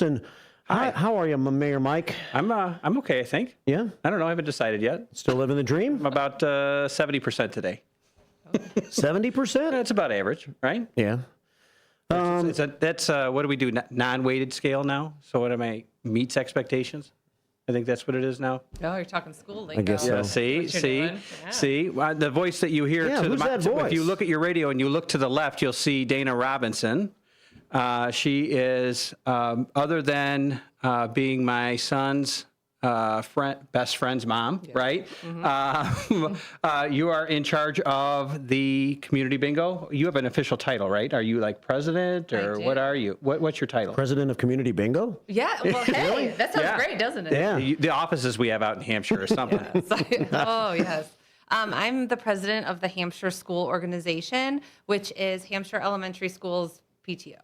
And Hi. how are you, Mayor Mike? I'm okay, I think. Yeah, I don't know. I haven't decided yet. still living the dream. I'm about 70% today. 70%. That's about average, right? Yeah. That's what do we do? Non-weighted scale now. So what am I? Meets expectations. I think that's what it is now. Oh, you're talking school lingo. I guess so. Yeah. See. See. Well, the voice that you hear. Yeah, to who's the that so voice? If you look at your radio and you look to the left, you'll see Dana Robinson. She is, other than being my son's best friend's mom, right? Mm-hmm. You are in charge of the community bingo. You have an official title, right? Are you like president, or what are you? What's your title? President of Community Bingo? Yeah, well, hey, that sounds great, doesn't it? Yeah. The offices we have out in Hampshire or something. Oh, yes. I'm the president of the Hampshire School Organization, which is Hampshire Elementary Schools PTO.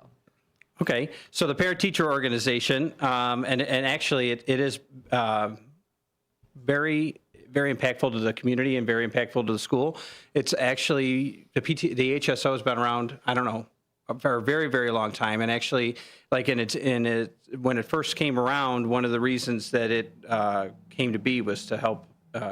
Okay, so the parent-teacher organization, and actually it is very, very impactful to the community and very impactful to the school. It's actually, the HSO has been around, I don't know, for a very, very long time. And actually, like when it first came around, one of the reasons that it came to be was to help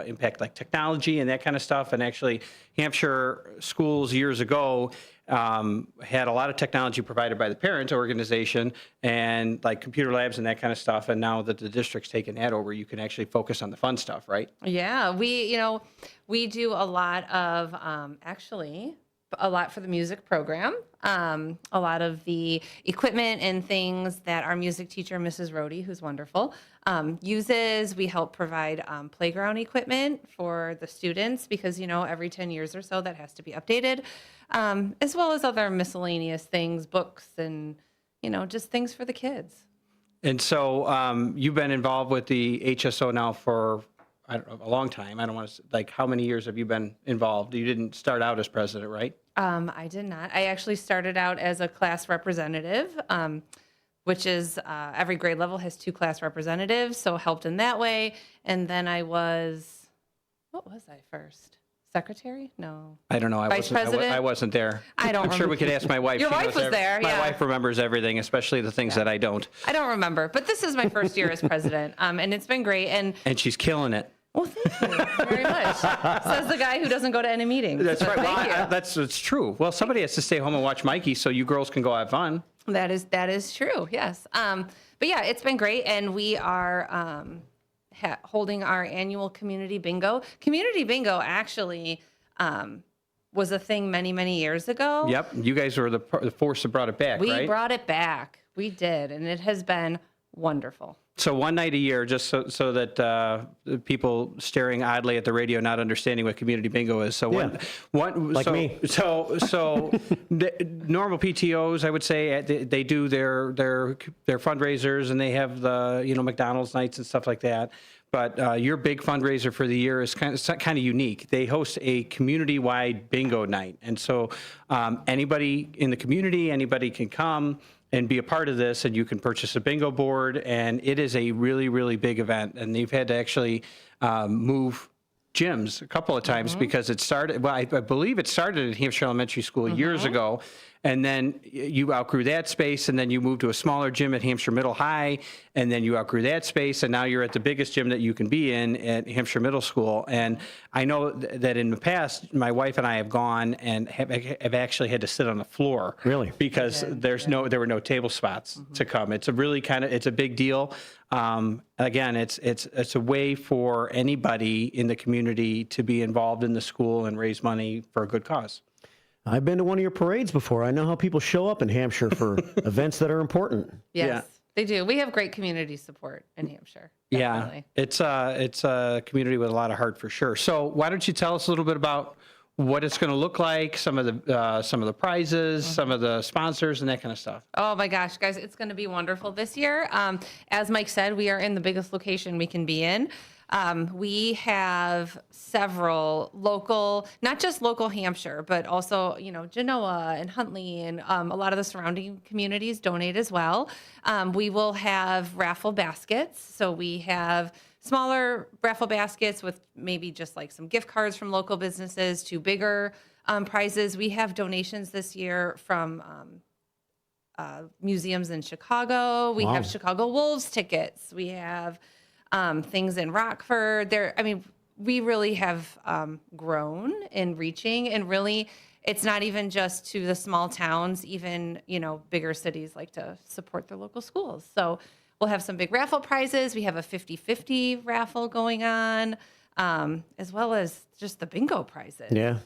impact like technology and that kind of stuff. And actually, Hampshire schools years ago had a lot of technology provided by the parent organization and like computer labs and that kind of stuff. And now that the district's taken that over, you can actually focus on the fun stuff, right? Yeah, we do a lot of, actually, a lot for the music program. A lot of the equipment and things that our music teacher, Mrs. Rohde, who's wonderful, uses. We help provide playground equipment for the students because, every 10 years or so that has to be updated, as well as other miscellaneous things, books and, just things for the kids. And so you've been involved with the HSO now for, I don't know, a long time. I don't want to, like, how many years have you been involved? You didn't start out as president, right? I did not. I actually started out as a class representative, which is every grade level has 2 class representatives, so helped in that way. And then what was I first? Secretary? No. I don't know. Vice president? I wasn't there. I don't I'm sure we could ask my wife. Your She wife knows was there, My yeah. wife remembers everything, especially the things that I don't. I don't remember, but this is my first year as president, and it's been great. And she's killing it. well, thank you very much. Says the guy who doesn't go to any meetings. That's So right. Thank you. It's true. Well, somebody has to stay home and watch Mikey so you girls can go have fun. That is true. Yes. But yeah, it's been great, and we are holding our annual community bingo. Community bingo actually was a thing many, many years ago. Yep. You guys were the force that brought it back, right? We brought it back. We did, and it has been wonderful. So one night a year, just so that the people staring oddly at the radio, not understanding what community bingo is. So me. So the normal PTOs, I would say, they do their fundraisers and they have the McDonald's nights and stuff like that. But your big fundraiser for the year is kind of unique. They host a community-wide bingo night, and so anybody in the community, anybody can come and be a part of this, and you can purchase a bingo board, and it is a really, really big event. And they've had to actually move gyms a couple of times because it started, well, I believe it started at Hampshire Elementary School years ago, and then you outgrew that space, and then you moved to a smaller gym at Hampshire Middle High, and then you outgrew that space, and now you're at the biggest gym that you can be in at Hampshire Middle School. And I know that in the past, my wife and I have gone and have actually had to sit on the floor. Really? Because there were no table spots to come. It's a really it's a big deal. Again, it's a way for anybody in the community to be involved in the school and raise money for a good cause. I've been to one of your parades before. I know how people show up in Hampshire for events that are important. Yes, Yeah. they do. We have great community support in Hampshire. Definitely. Yeah, it's a community with a lot of heart for sure. So why don't you tell us a little bit about what it's going to look like, some of the prizes, some of the sponsors, and that kind of stuff. Oh my gosh, guys, it's going to be wonderful this year. As Mike said, we are in the biggest location we can be in. We have several local, not just local Hampshire, but also, Genoa and Huntley and a lot of the surrounding communities donate as well. We will have raffle baskets. So we have smaller raffle baskets with maybe just like some gift cards from local businesses to bigger prizes. We have donations this year from museums in Chicago. We have Chicago Wolves tickets. We have things in Rockford. We really have grown in reaching, and really, it's not even just to the small towns. Even bigger cities like to support their local schools. So we'll have some big raffle prizes. We have a 50-50 raffle going on, as well as just the bingo prizes. Yeah.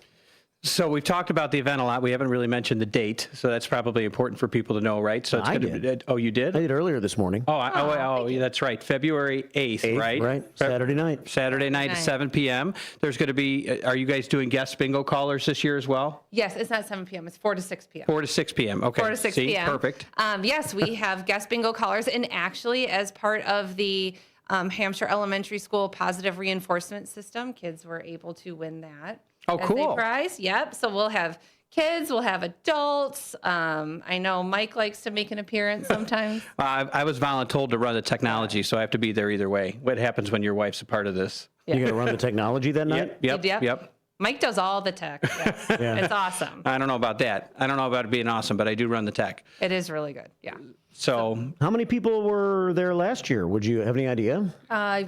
So we've talked about the event a lot. We haven't really mentioned the date, so that's probably important for people to know, right? So it's I gonna did. Oh, you did? I did earlier this morning. Yeah, that's right. February 8th, right? Right. Saturday night. Saturday night at 7 p.m. There's going to be, are you guys doing guest bingo callers this year as well? Yes, it's not 7 p.m. It's 4 to 6 p.m. 4 to 6 p.m. Okay. 4 to 6 See? p.m. Perfect. Yes, we have guest bingo callers. And actually, as part of the Hampshire Elementary School Positive Reinforcement System, kids were able to win that. Oh, as cool. a prize. Yep. So we'll have kids, we'll have adults. I know Mike likes to make an appearance sometimes. I was voluntold to run the technology, so I have to be there either way. What happens when your wife's a part of this? You're going to run the technology that night? Yep. Mike does all the tech. Yes. It's awesome. I don't know about that. I don't know about it being awesome, but I do run the tech. It is really good. Yeah. So How many people were there last year? Would you have any idea?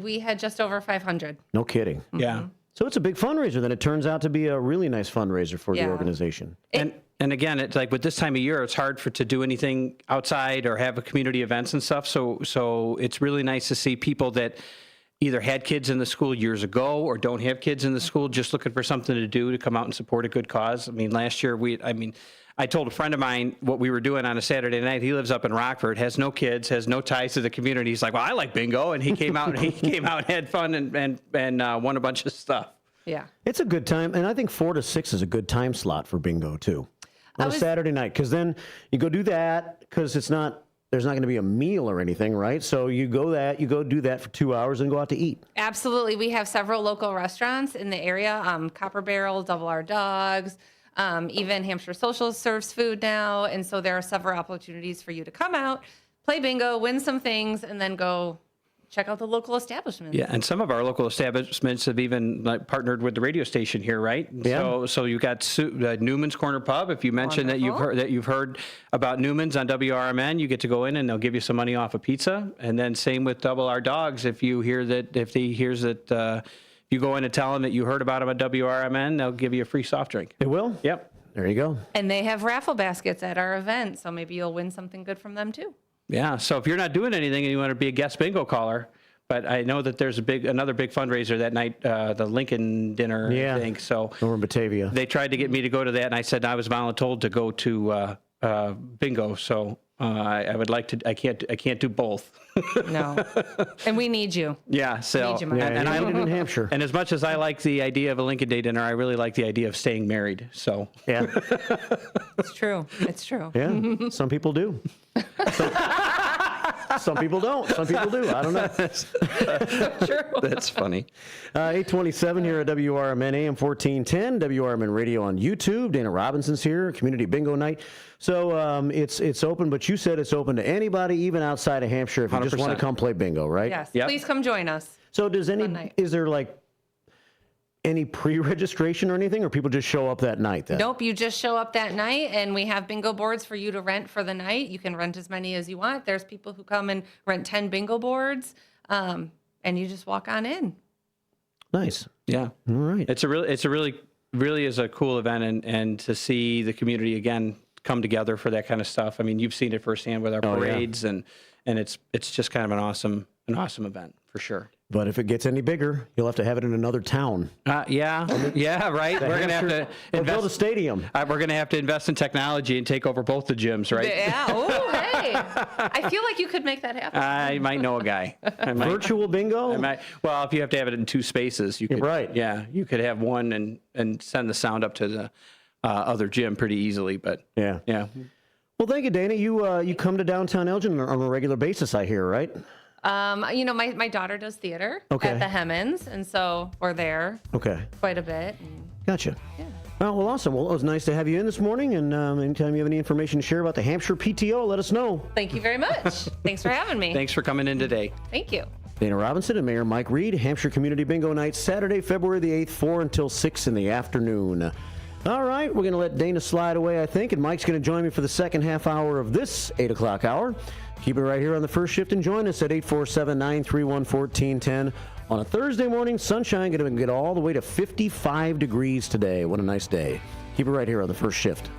We had just over 500. No kidding. yeah. So it's a big fundraiser. Then it turns out to be a really nice fundraiser for the Yeah. organization. And again, it's like with this time of year, it's hard to do anything outside or have a community events and stuff. So it's really nice to see people that either had kids in the school years ago or don't have kids in the school, just looking for something to do to come out and support a good cause. I mean, last year I told a friend of mine what we were doing on a Saturday night. He lives up in Rockford, has no kids, has no ties to the community. He's like, well, I like bingo. And he came out and had fun and won a bunch of stuff. Yeah. It's a good time. And I think 4 to 6 is a good time slot for bingo, too. On a Saturday night. Because then you go do that because there's not going to be a meal or anything, right? So you go do that for 2 hours and go out to eat. Absolutely. We have several local restaurants in the area. Copper Barrel, Double R Dogs, even Hampshire Social serves food now. And so there are several opportunities for you to come out, play bingo, win some things, and then go check out the local establishments. Yeah, and some of our local establishments have even partnered with the radio station here, right? Yeah. So you got Newman's Corner Pub. If you mention that you've heard about Newman's on WRMN, you get to go in and they'll give you some money off a pizza. And then same with Double R Dogs. If he hears that you go in and tell them that you heard about him at WRMN, they'll give you a free soft drink. It will? Yep. There you go. And they have raffle baskets at our event, so maybe you'll win something good from them too. Yeah. So if you're not doing anything and you want to be a guest bingo caller, but I know that there's another big fundraiser that night, the Lincoln dinner, Yeah. I think. So Over in Batavia. they tried to get me to go to that, and I said I was voluntold to go to bingo. So I would like to. I can't do both. No. And we need you. Yeah. So Need you, Mike. Yeah, and you did it in Hampshire. and as much as I like the idea of a Lincoln Day dinner, I really like the idea of staying married. So Yeah. It's true. It's true. Yeah. Some people do. Some people don't. Some people do. I don't know. that's funny. 827 here at WRMN AM 1410, WRMN Radio on YouTube. Dana Robinson's here, Community Bingo Night. So it's open, but you said it's open to anybody, even outside of Hampshire, if you just want to 100%. come play bingo, right? Yes. Yep. Please come join us. So night. is there like any pre-registration or anything, or people just show up that night then? Nope, you just show up that night, and we have bingo boards for you to rent for the night. You can rent as many as you want. There's people who come and rent 10 bingo boards, and you just walk on in. Nice. Yeah. All right. It's a really is a cool event, and to see the community again come together for that kind of stuff. I mean, you've seen it firsthand with our parades, and it's just kind of an awesome event for sure. But if it gets any bigger, you'll have to have it in another town. Yeah, right. We're gonna have to Or build a invest. stadium. We're gonna have to invest in technology and take over both the gyms, right? Yeah. Oh, hey. I feel like you could make that happen. I might know a guy. Virtual bingo? Well, if you have to have it in two spaces, you could. right. Yeah, you could have one and send the sound up to the other gym pretty easily. But Yeah. yeah. Well, thank you, Dana. You come to downtown Elgin on a regular basis, I hear, right? My daughter does theater at the Hemmons, and so we're there Okay. quite a bit. And, Gotcha. yeah. Well, awesome. Well, it was nice to have you in this morning. And anytime you have any information to share about the Hampshire PTO, let us know. Thank you very much. Thanks for having me. Thanks for coming in today. Thank you. Dana Robinson and Mayor Mike Reid, Hampshire Community Bingo Night, Saturday, February the 8th, 4 until 6 in the afternoon. All right, we're going to let Dana slide away, I think, and Mike's going to join me for the second half hour of this 8 o'clock hour. Keep it right here on the first shift and join us at 847-931-1410 on a Thursday morning. Sunshine going to get all the way to 55 degrees today. What a nice day. Keep it right here on the first shift.